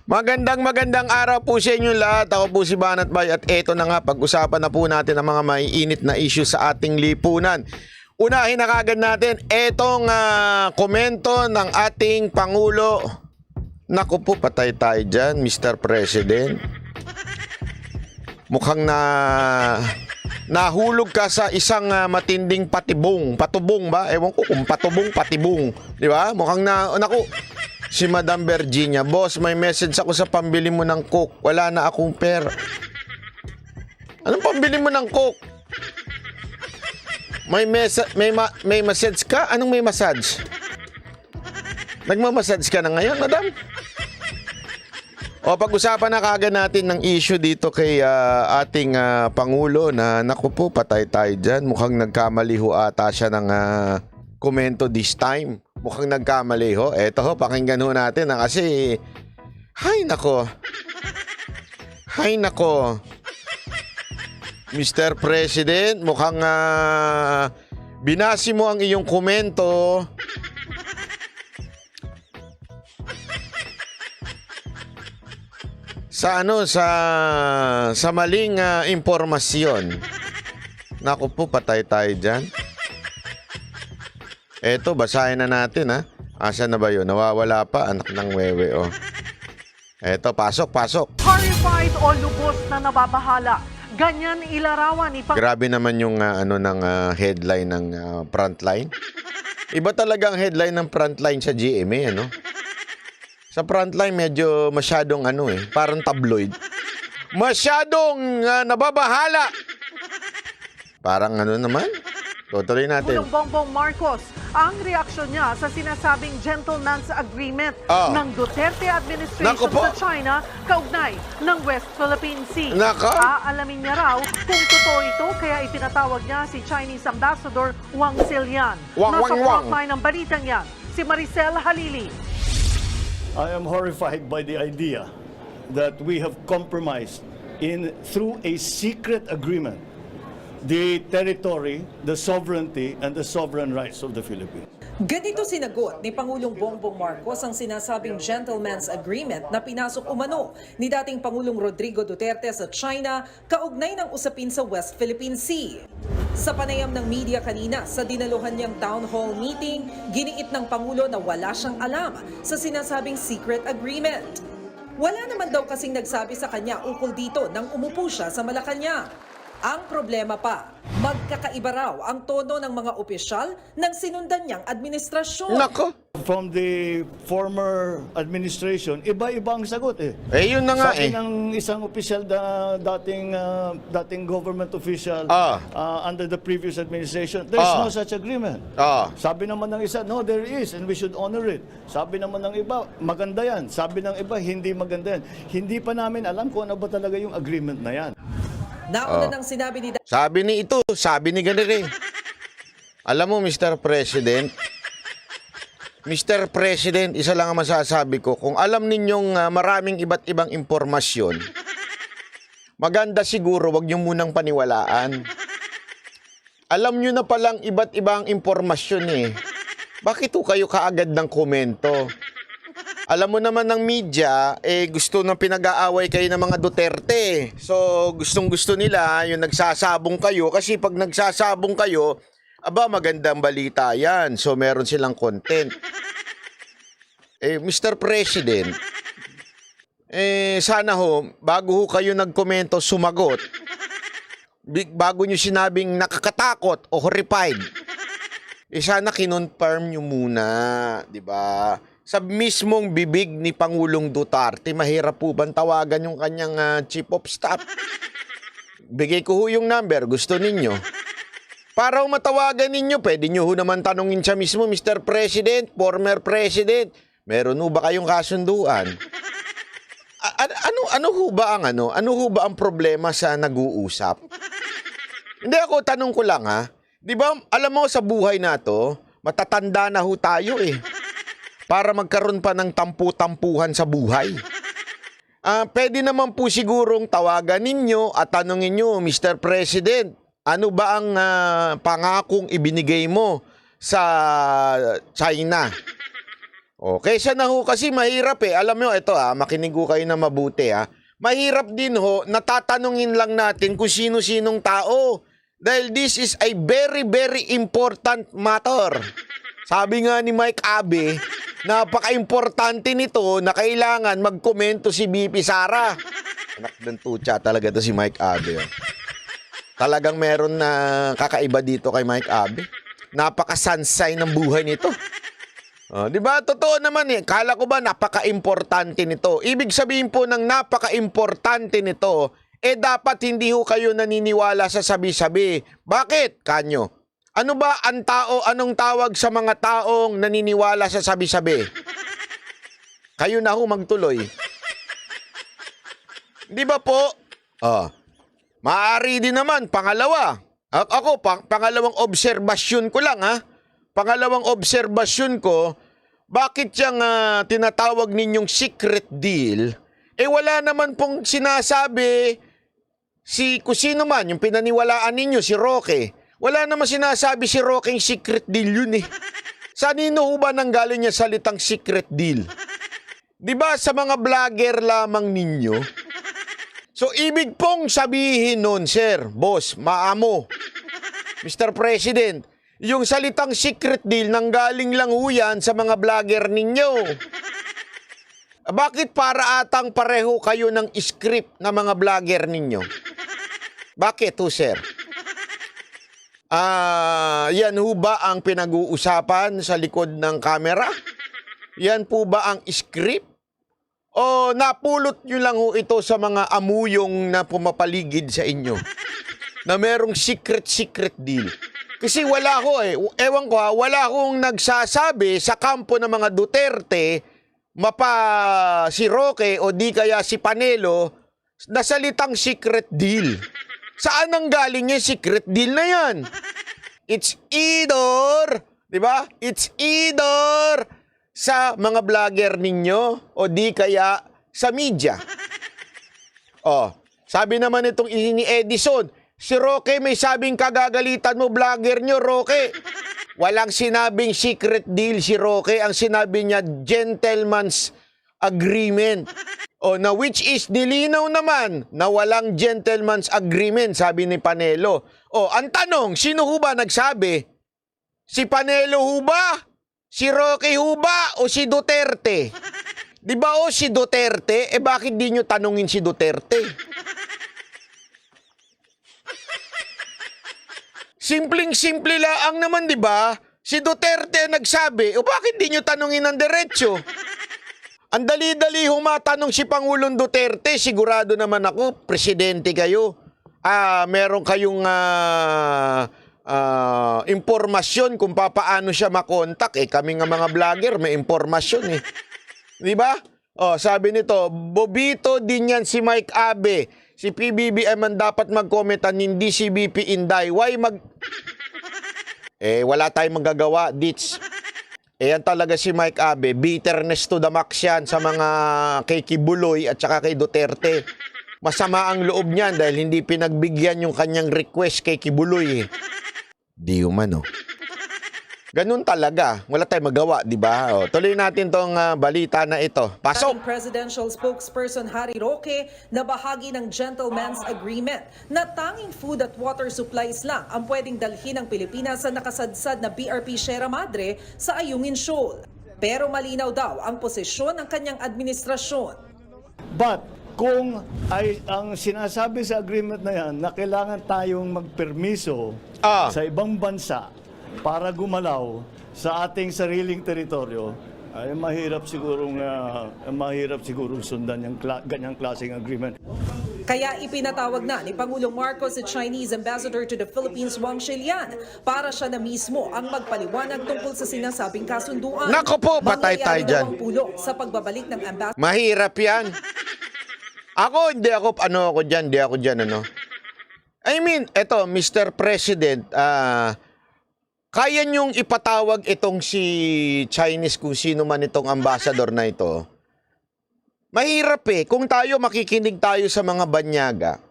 Magandang araw po sa inyo lahat. Ako po si Banat Bay at eto na nga, pag-usapan na po natin ang mga maiinit na issue sa ating lipunan. Unahin na kagad natin etong komento ng ating Pangulo. Naku po, patay tayo dyan, Mr. President. Mukhang nahulog ka sa isang matinding patubong ba? Ewan ko kung patubong. Di ba? Mukhang naku. Si Madam Virginia, boss, may message ako sa pambili mo ng coke. Wala na akong pera. Anong pambili mo ng coke? May message ka? Anong may massage? Nagmamassage ka na ngayon, madam? O, pag-usapan na kagad natin ng issue dito kay ating Pangulo na naku po, patay tayo dyan. Mukhang nagkamali ho ata siya ng komento this time. Mukhang nagkamali ho. Eto ho, pakinggan ho natin kasi hay nako. Mr. President, mukhang binasi mo ang iyong komento. Sa maling impormasyon. Naku po, patay tayo dyan. Eto, basahin na natin ha. Asa na ba yun? Nawawala pa, anak ng wewe oh. Eto, pasok. Horrified o lubos na nababahala. Ganyan ilarawan ni Grabe naman yung headline ng Frontline. Iba talaga ang headline ng Frontline sa GMA, ano? Sa Frontline medyo masyadong parang tabloid. Masyadong nababahala. Parang naman. Tutuloy natin. Pulong Bongbong Marcos, ang reaksyon niya sa sinasabing gentleman's agreement ng Duterte administration sa China kaugnay ng West Philippine Sea. Aalamin niya raw kung totoo ito, kaya ipinatawag niya si Chinese Ambassador Wang Zilian. Nasa frontline ng balitang yan, si Maricel Halili. I am horrified by the idea that we have compromised through a secret agreement the territory, the sovereignty, and the sovereign rights of the Philippines. Ganito sinagot ni Pangulong Bongbong Marcos ang sinasabing gentleman's agreement na pinasok umano ni dating Pangulong Rodrigo Duterte sa China kaugnay ng usapin sa West Philippine Sea. Sa panayam ng media kanina sa dinaluhan niyang town hall meeting, giniit ng Pangulo na wala siyang alam sa sinasabing secret agreement. Wala naman daw kasing nagsabi sa kanya ukol dito nang umupo siya sa Malacanang. Ang problema pa, magkakaiba raw ang tono ng mga opisyal ng sinundan niyang administrasyon. Nako. From the former administration, iba-iba ang sagot eh. Yun na nga Sabi ng isang opisyal, dating government official under the previous administration, there is no such agreement. Sabi naman ng isa, no, there is and we should honor it. Sabi naman ng iba, maganda yan. Sabi ng iba, hindi maganda yan. Hindi pa namin alam kung ano ba talaga yung agreement na yan. Nauna nang sinabi ni sabi ni ganito. Alam mo, Mr. President, isa lang ang masasabi ko. Kung alam ninyong maraming iba't ibang impormasyon, maganda siguro wag nyo munang paniwalaan. Alam nyo na palang iba't ibang impormasyon eh. Bakit kayo kaagad ng komento? Alam mo naman ng media, gusto nang pinag-aaway kayo ng mga Duterte. So, gustong-gusto nila yung nagsasabong kayo. Kasi pag nagsasabong kayo, magandang balita yan. So, meron silang content. Mr. President, sana bago kayo nagkomento, sumagot. Bago nyo sinabing nakakatakot o horrified, sana kinonfirm nyo muna, di ba? Sa mismong bibig ni Pangulong Duterte, mahirap po bang tawagan yung kanyang chief of staff? Bigay ko yung number, gusto ninyo. Para matawagan ninyo, pwede nyo naman tanungin siya mismo, Mr. President, former President, meron ba kayong kasunduan? Ano ho ba ang problema sa nag-uusap? Hindi, tanong ko lang ha. Di ba, alam mo sa buhay na to, matatanda na ho tayo eh. Para magkaroon pa ng tampu-tampuhan sa buhay. Pwede naman po sigurong tawagan ninyo at tanungin nyo, Mr. President, ano ba ang pangakong ibinigay mo sa China? O, kaysa na ho kasi mahirap eh. Alam nyo, ito makinig ho kayo na mabuti Mahirap din ho, natatanungin lang natin kung sino-sinong tao. Dahil this is a very, very important matter. Sabi nga ni Mike Abe, napaka-importante nito na kailangan magkomento si BP Sara. Anak ng tutsa talaga to si Mike Abe. Talagang meron na kakaiba dito kay Mike Abe. Napaka-sunshine ng buhay nito. Di ba? Totoo naman Kala ko ba napaka-importante nito? Ibig sabihin po ng napaka-importante nito, dapat hindi ho kayo naniniwala sa sabi-sabi. Bakit, kanyo? Ano ba ang tao, anong tawag sa mga taong naniniwala sa sabi-sabi? Kayo na ho magtuloy. Di ba po? Maaari din naman, pangalawa. Ako, pangalawang obserbasyon ko lang Pangalawang obserbasyon ko, bakit yung tinatawag ninyong secret deal, wala naman pong sinasabi kung sino man, yung pinaniwalaan ninyo, si Roque. Wala naman sinasabi si Roque yung secret deal yun Sa nino ho ba nanggaling niya salitang secret deal? Di ba sa mga vlogger lamang ninyo? So, ibig pong sabihin nun, sir, boss, maamo, Mr. President, yung salitang secret deal nanggaling lang ho yan sa mga vlogger ninyo. Bakit para atang pareho kayo ng script na mga vlogger ninyo? Bakit ho, sir? Yan ho ba ang pinag-uusapan sa likod ng kamera? Yan po ba ang script? O napulot nyo lang ho ito sa mga amuyong na pumapaligid sa inyo? Na merong secret deal? Kasi wala ko ewan ko wala akong nagsasabi sa kampo ng mga Duterte, si Roque o di kaya si Panelo, na salitang secret deal. Saan ang galing yung secret deal na yan? It's either, di ba? It's either sa mga vlogger ninyo o di kaya sa media. Sabi naman itong ni Edison, si Roque may sabing kagagalitan mo, vlogger nyo, Roque. Walang sinabing secret deal si Roque. Ang sinabi niya, gentleman's agreement. Na which is nilinaw naman na walang gentleman's agreement, sabi ni Panelo. Ang tanong, sino ho ba nagsabi? Si Panelo ho ba? Si Roque ho ba? O si Duterte? Di ba si Duterte? Bakit di nyo tanungin si Duterte? Simpleng-simple lang naman, di ba? Si Duterte nagsabi, bakit di nyo tanungin ng diretso? Ang dali-dali humatanong si Pangulong Duterte, sigurado naman ako, presidente kayo. Meron kayong impormasyon kung paano siya makontak. Kami nga mga vlogger, may impormasyon Di ba? Sabi nito, bobito din yan si Mike Abe. Si PBBM ang dapat mag-commentan, hindi si BP Inday. Why wala tayong magagawa, Dits. Yan talaga si Mike Abe. Bitterness to the max yan sa mga kay Kibuloy at saka kay Duterte. Masama ang loob niyan dahil hindi pinagbigyan yung kanyang request kay Kibuloy. Di umano. Ganun talaga. Wala tayong magawa, di ba? Tuloy natin tong balita na ito. Pasok! Dating presidential spokesperson Harry Roque na bahagi ng gentleman's agreement na tanging food at water supplies lang ang pwedeng dalhin ng Pilipinas sa nakasadsad na BRP Sierra Madre sa Ayungin Shoal. Pero malinaw daw ang posisyon ng kanyang administrasyon. But kung ang sinasabi sa agreement na yan na kailangan tayong magpermiso sa ibang bansa para gumalaw sa ating sariling teritoryo, ay mahirap sigurong sundan yung ganyang klaseng agreement. Kaya ipinatawag na ni Pangulong Marcos si Chinese Ambassador to the Philippines Wang Shilian para siya na mismo ang magpaliwanag tungkol sa sinasabing kasunduan. Nako po, patay tayo dyan. Pulong sa pagbabalik ng ambassador. Mahirap yan. Hindi ako dyan. I mean, eto, Mr. President, kaya niyong ipatawag itong si Chinese kung sino man itong ambassador na ito. Mahirap kung tayo makikinig tayo sa mga banyaga,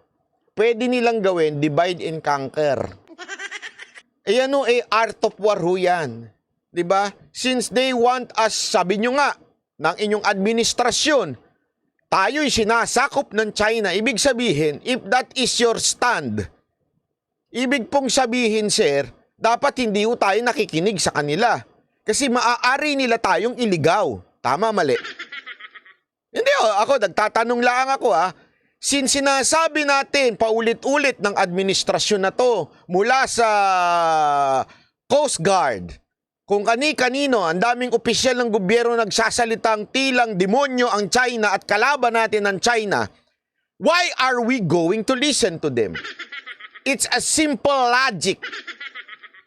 pwede nilang gawin divide and conquer. Art of war ho yan. 'Di ba? Since they want us, sabi nyo nga, ng inyong administrasyon, tayo'y sinasakop ng China. Ibig sabihin, if that is your stand, ibig pong sabihin, sir, dapat hindi ho tayo nakikinig sa kanila. Kasi maaari nila tayong iligaw. Tama, mali? Hindi ho, ako, nagtatanong lang ako Since sinasabi natin paulit-ulit ng administrasyon na to mula sa Coast Guard, kung kani-kanino, ang daming opisyal ng gobyerno nagsasalitang tilang demonyo ang China at kalaban natin ang China, why are we going to listen to them? It's a simple logic.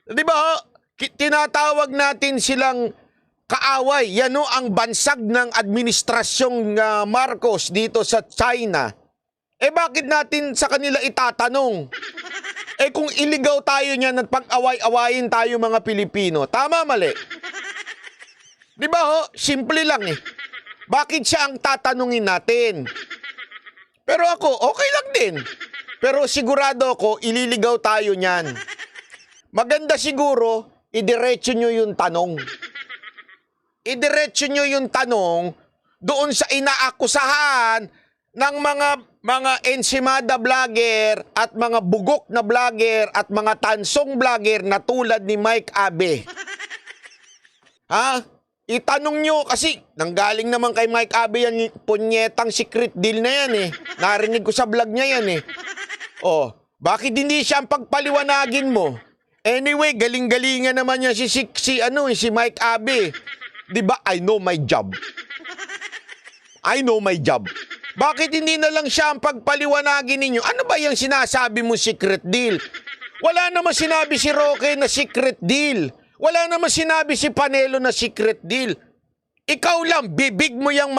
Di ba ho? Tinatawag natin silang kaaway. Yan ho ang bansag ng administrasyong Marcos dito sa China. Bakit natin sa kanila itatanong? Kung iligaw tayo niyan at pag-away-awayin tayo mga Pilipino, tama, mali? Di ba ho? Simple lang Bakit siya ang tatanungin natin? Pero ako, okay lang din. Pero sigurado ako, ililigaw tayo niyan. Maganda siguro, idiretso nyo yung tanong. Idiretso nyo yung tanong doon sa inaakusahan ng mga ensimada vlogger at mga bugok na vlogger at mga tansong vlogger na tulad ni Mike Abe. Itanong nyo, kasi nanggaling naman kay Mike Abe yan, punyetang secret deal na yan Narinig ko sa vlog niya yan bakit hindi siya ang pagpaliwanagin mo? Anyway, galing-galingan naman niya si Mike Abe. Di ba? I know my job. I know my job. Bakit hindi na lang siya ang pagpaliwanagin ninyo? Ano ba yung sinasabi mo secret deal? Wala naman sinabi si Roque na secret deal. Wala naman sinabi si Panelo na secret deal. Ikaw lang, bibig mo yung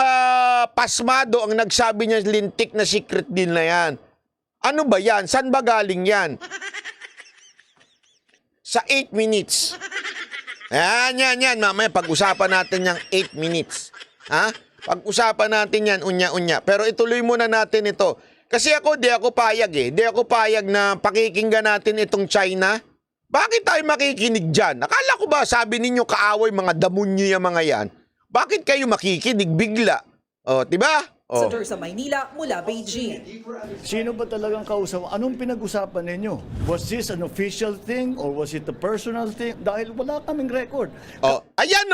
pasmado ang nagsabi niya lintik na secret deal na yan. Ano ba yan? Saan ba galing yan? Sa 8 minutes. Yan. Mamaya pag-usapan natin yung 8 minutes. Pag-usapan natin yan, unya-unya. Pero ituloy muna natin ito. Kasi ako, di ako payag Di ako payag na pakikinggan natin itong China. Bakit tayo makikinig dyan? Akala ko ba, sabi ninyo kaaway, mga damunyo yung mga yan. Bakit kayo makikinig bigla? Diba? Sa tour sa Maynila mula Beijing. Sino ba talagang kausap? Anong pinag-usapan ninyo? Was this an official thing or was it a personal thing? Dahil wala kaming record. Ayan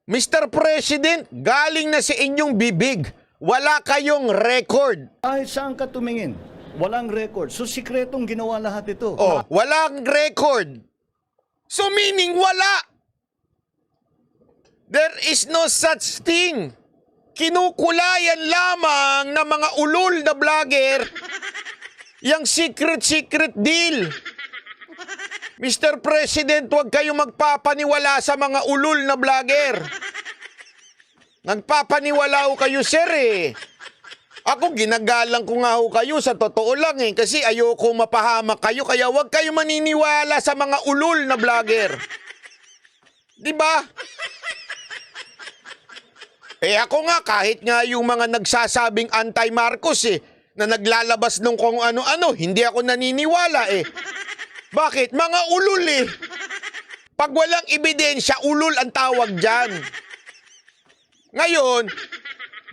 Mr. President, galing na sa inyong bibig. Wala kayong record. Kahit saan ka tumingin, walang record. So, sikretong ginawa lahat ito. Walang record. So, meaning wala. There is no such thing. Kinukulayan lamang ng mga ulol na vlogger yung secret deal. Mr. President, huwag kayong magpapaniwala sa mga ulol na vlogger. Nagpapaniwala ho kayo, sir Ako, ginagalang ko nga ho kayo sa totoo lang kasi ayoko mapahamak kayo, kaya huwag kayo maniniwala sa mga ulol na vlogger. Diba? Ako nga, kahit nga yung mga nagsasabing anti-Marcos na naglalabas nung kung ano-ano, hindi ako naniniwala Bakit? Mga ulol Pag walang ebidensya, ulol ang tawag dyan. Ngayon,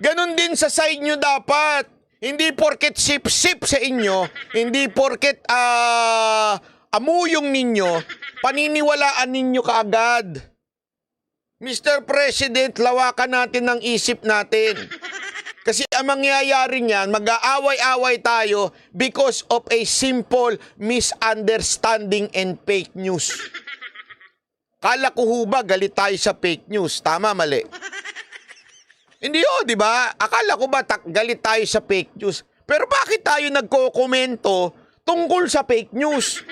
ganun din sa side nyo dapat. Hindi porket sip-sip sa inyo, hindi porket amuyong ninyo, paniniwalaan ninyo kaagad. Mr. President, lawakan natin ang isip natin. Kasi ang mangyayari niyan, mag-aaway-away tayo because of a simple misunderstanding and fake news. Kala ko ba galit tayo sa fake news? Tama, mali? Hindi di ba? Akala ko ba galit tayo sa fake news? Pero bakit tayo nagko-komento tungkol sa fake news?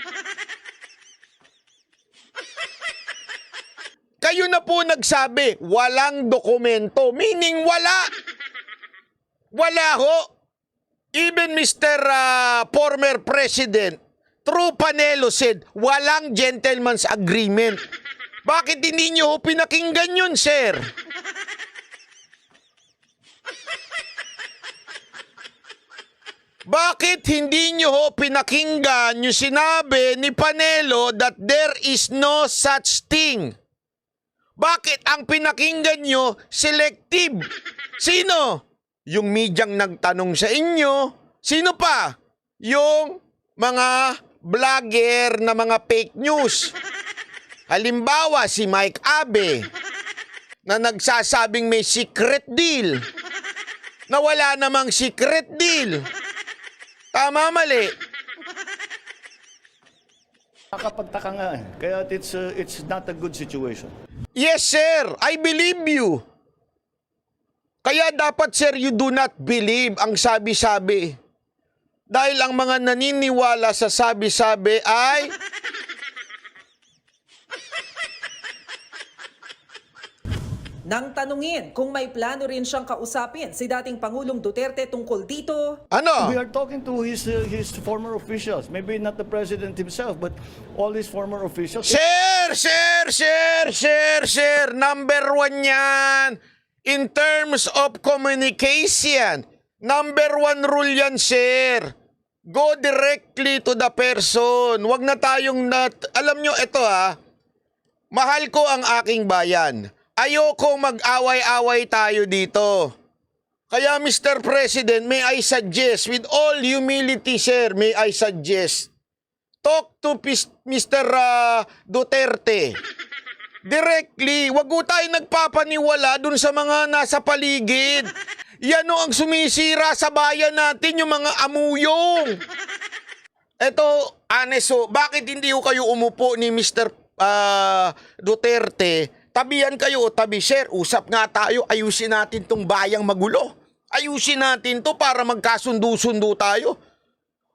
Kayo na po nagsabi, walang dokumento. Meaning wala. Wala ho. Even Mr. Former President, through Panelo said, walang gentleman's agreement. Bakit hindi nyo ho pinakinggan yun, sir? Bakit hindi nyo ho pinakinggan yung sinabi ni Panelo that there is no such thing? Bakit ang pinakinggan nyo selective? Sino? Yung medyang nagtanong sa inyo. Sino pa? Yung mga vlogger na mga fake news. Halimbawa, si Mike Abe na nagsasabing may secret deal. Na wala namang secret deal. Tama, mali. Nakapagtaka nga eh. Kaya it's not a good situation. Yes, sir. I believe you. Kaya dapat, sir, you do not believe ang sabi-sabi. Dahil ang mga naniniwala sa sabi-sabi ay Nang tanungin kung may plano rin siyang kausapin si dating Pangulong Duterte tungkol dito, ano? We are talking to his former officials. Maybe not the president himself, but all his former officials. Sir! Number 1 yan. In terms of communication, number 1 rule yan, sir. Go directly to the person. Wag na tayong alam nyo, ito mahal ko ang aking bayan. Ayoko mag-away-away tayo dito. Kaya Mr. President, may I suggest, with all humility, sir, may I suggest, talk to Mr. Duterte. Directly, wag ko tayo nagpapaniwala dun sa mga nasa paligid. Yan o ang sumisira sa bayan natin, yung mga amuyong. Eto, honest, bakit hindi ko kayo umupo ni Mr. Duterte? Tabihan kayo, tabi, sir, usap nga tayo, ayusin natin tong bayang magulo. Ayusin natin to para magkasundo-sundo tayo.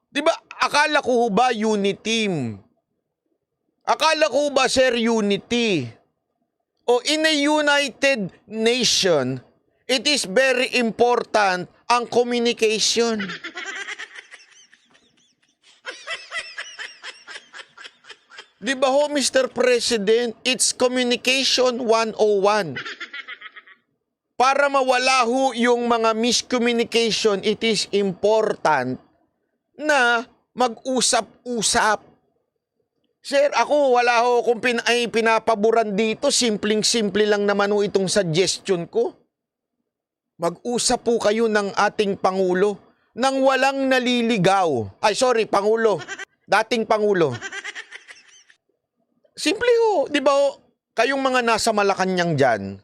Diba, akala ko ba unity? Akala ko ba, sir, unity? O in a United Nation, it is very important ang communication. Di ba ho, Mr. President, it's communication 101. Para mawala ho yung mga miscommunication, it is important na mag-usap-usap. Sir, ako wala ho kung pinapaboran dito, simpleng-simple lang naman ho itong suggestion ko. Mag-usap po kayo ng ating Pangulo nang walang naliligaw. Ay, sorry, Pangulo. Dating Pangulo. Simple ho, di ba ho? Kayong mga nasa Malacanang dyan,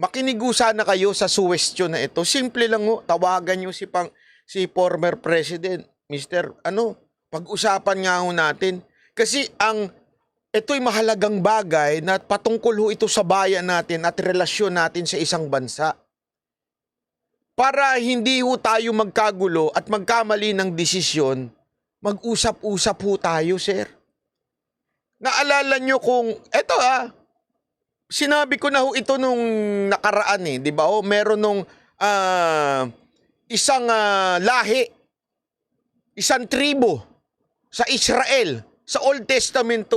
makinig sana kayo sa suwestyon na ito. Simple lang ho, tawagan nyo si former President, Mr. Pag-usapan nga ho natin. Kasi ito'y mahalagang bagay na patungkol ho ito sa bayan natin at relasyon natin sa isang bansa. Para hindi ho tayo magkagulo at magkamali ng desisyon, mag-usap-usap ho tayo, sir. Naalala nyo kung, sinabi ko na ho ito nung nakaraan di ba? Meron nung isang lahi, isang tribo sa Israel, sa Old Testament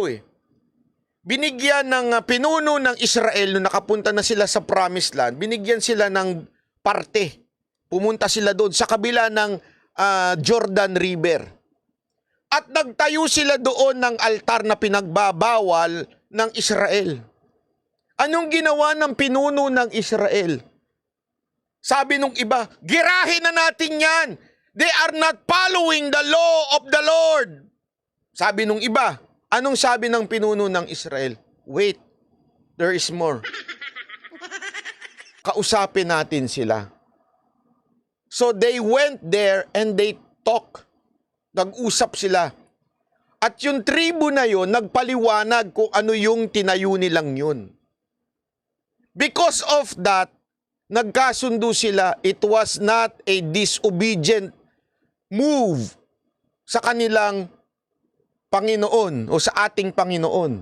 binigyan ng pinuno ng Israel nung nakapunta na sila sa Promised Land, binigyan sila ng parte. Pumunta sila doon sa kabila ng Jordan River. At nagtayo sila doon ng altar na pinagbabawal ng Israel. Anong ginawa ng pinuno ng Israel? Sabi nung iba, girahin na natin yan. They are not following the law of the Lord. Sabi nung iba, anong sabi ng pinuno ng Israel? Wait, there is more. Kausapin natin sila. So they went there and they talked. Nag-usap sila. At yung tribo na yon nagpaliwanag kung ano yung tinayo nilang yun. Because of that, nagkasundo sila, it was not a disobedient move sa kanilang Panginoon o sa ating Panginoon.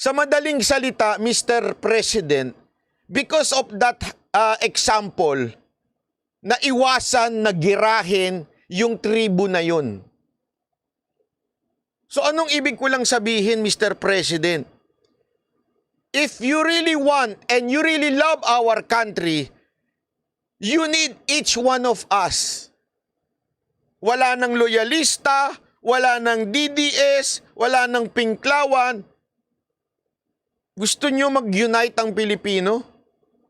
Sa madaling salita, Mr. President, because of that example, naiwasan na girahin yung tribo na yun. So anong ibig ko lang sabihin, Mr. President? If you really want and you really love our country, you need each one of us. Wala nang loyalista, wala nang DDS, wala nang Pinklawan. Gusto nyo mag-unite ang Pilipino?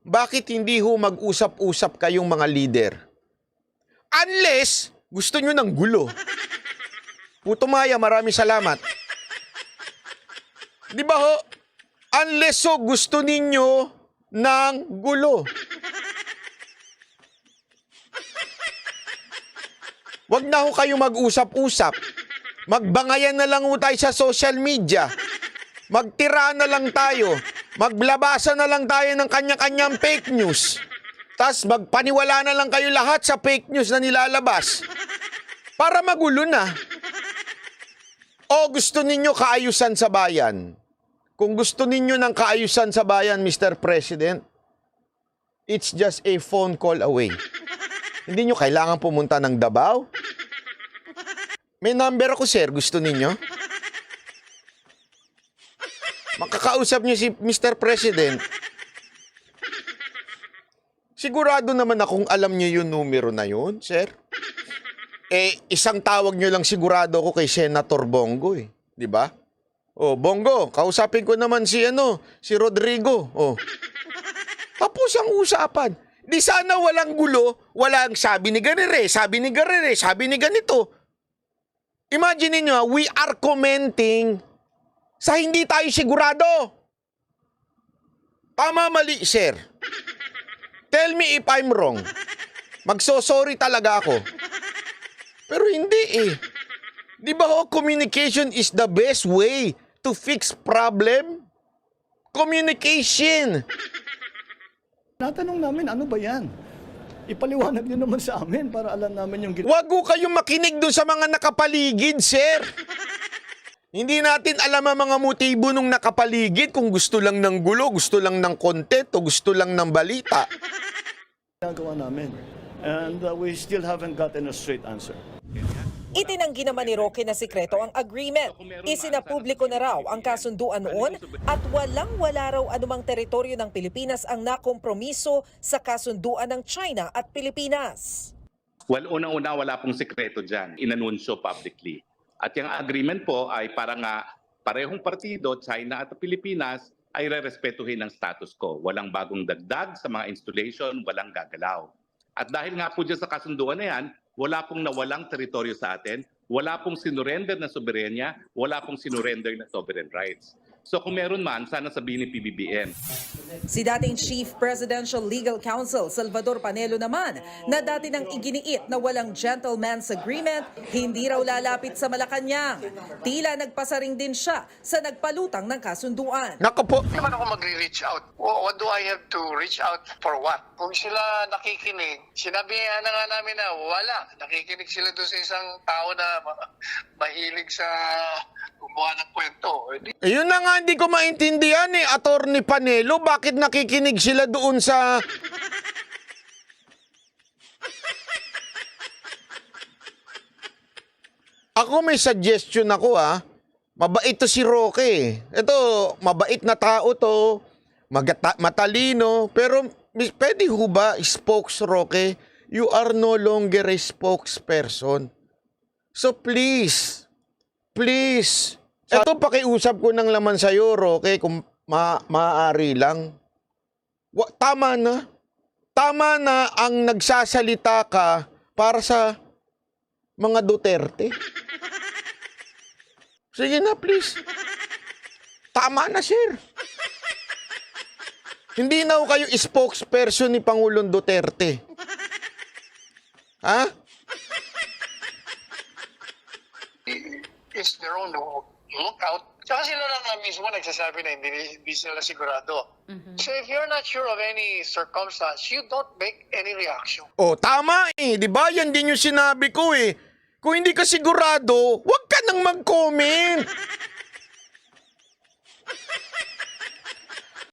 Bakit hindi ho mag-usap-usap kayong mga leader? Unless gusto nyo ng gulo. Puto Maya, maraming salamat. Di ba ho? Unless ho gusto ninyo ng gulo. Wag na ho kayo mag-usap-usap. Magbangayan na lang ho tayo sa social media. Magtira na lang tayo. Maglabasan na lang tayo ng kanya-kanyang fake news. Tapos magpaniwala na lang kayo lahat sa fake news na nilalabas. Para magulo na. O gusto ninyo kaayusan sa bayan? Kung gusto ninyo ng kaayusan sa bayan, Mr. President, it's just a phone call away. Hindi nyo kailangan pumunta ng Davao. May number ako, sir. Gusto ninyo? Makakausap nyo si Mr. President. Sigurado naman akong alam nyo yung numero na yun, sir. Isang tawag nyo lang sigurado ako kay Senator Bongo, eh. Di ba? Oh, Bongo, kausapin ko naman si Rodrigo. Oh. Tapos ang usapan. Di sana walang gulo, walang sabi ni ganire, sabi ni garire, sabi ni ganito. Imagine niyo, we are commenting sa hindi tayo sigurado. Tama, mali, sir. Tell me if I'm wrong. Magsosorry talaga ako. Pero hindi eh. Di ba ho, communication is the best way to fix problem? Communication. Natanong namin, ano ba yan? Ipaliwanag nyo naman sa amin para alam namin yung Wag ho kayong makinig doon sa mga nakapaligid, sir. Hindi natin alam ang mga motibo nung nakapaligid kung gusto lang ng gulo, gusto lang ng content, o gusto lang ng balita. ginagawa namin. And we still haven't gotten a straight answer. Itinanggi naman ni Roque na sikreto ang agreement. Isinapubliko na raw ang kasunduan noon at walang-wala raw anumang teritoryo ng Pilipinas ang nakompromiso sa kasunduan ng China at Pilipinas. Well, unang-una wala pong sikreto dyan. Inanunsyo publicly. At yung agreement po ay para nga parehong partido, China at Pilipinas, ay rerespetuhin ang status quo. Walang bagong dagdag sa mga installation, walang gagalaw. At dahil nga po dyan sa kasunduan na yan, wala pong nawalang teritoryo sa atin, wala pong sinurrender na soberenya, wala pong sinurrender na sovereign rights. So kung meron man, sana sabihin ni PBBM. Si dating Chief Presidential Legal Counsel Salvador Panelo naman na dati nang iginiit na walang gentleman's agreement, hindi raw lalapit sa Malacanang. Tila nagpasaring din siya sa nagpalutang ng kasunduan. Nako po. Hindi naman ako magre-reach out. What do I have to reach out for what? Kung sila nakikinig, sinabi na nga namin na wala. Nakikinig sila doon sa isang tao na mahilig sa gumawa ng kwento. Yun na nga hindi ko maintindihan eh, Attorney Panelo. Bakit nakikinig sila doon sa... Ako may suggestion ako Mabait to si Roque. Ito, mabait na tao to. Matalino. Pero pwede ho ba, spokes Roque, you are no longer a spokesperson. So please, ito pakiusap ko ng laman sa'yo, Roque, kung maaari lang. Tama na. Tama na ang nagsasalita ka para sa mga Duterte. Sige na, please. Tama na, sir. Hindi na ho kayo spokesperson ni Pangulong Duterte. Ha? It's their own lookout. Tsaka sila lang na mismo nagsasabi na hindi sila sigurado. So if you're not sure of any circumstance, you don't make any reaction. Oh, tama eh. Di ba? Yan din yung sinabi ko eh. Kung hindi ka sigurado, huwag ka nang mag-comment.